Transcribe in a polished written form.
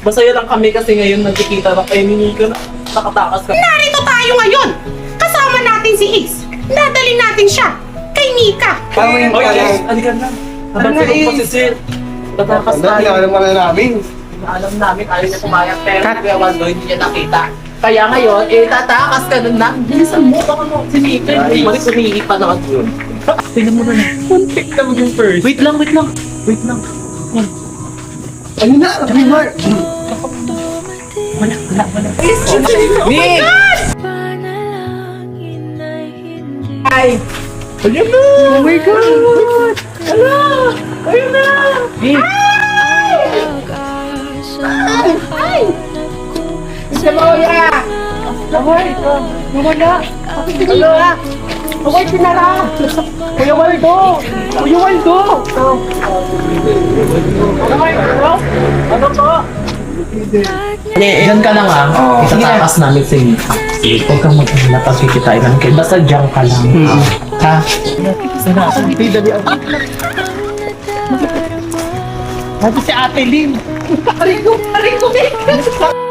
Masaya lang kami kasi ngayon nagkikita na kayo ni Nika na nakatakas ka. Narito tayo ngayon. Kasama natin si Ace. Dadali natin siya kay Nika. Oh yes, halika na. Habang Ano, si eh? si Sir. Tatakas Ano, tayo. alam na namin. Alam namin ayaw niya pumayag pero Kuya Waldo hindi niya nakita. Kaya ngayon, tatakas ka na na. Bilisan mo, baka mo si Nika. Balik umihi pa naman yun. Tingnan mo na. Puntik na yung first. Wait lang. Wait lang. Ano na? Ano na? Wala. Nick! Ay! Ayun na! Oh my God! Ala! Ayun na! Ay! Isa mo ya! Nawala! Nawala! Hello! Away, pinara! Kuya Waldo! Kuya Waldo! Ano to? Diyan ka lang itatakas namin sa inyo. Huwag kang mag-alala pag kikitain namin kayo. Basta diyan ka lang. Ha? Dali. Dali si Ate Lynn. Aray ko, Nick!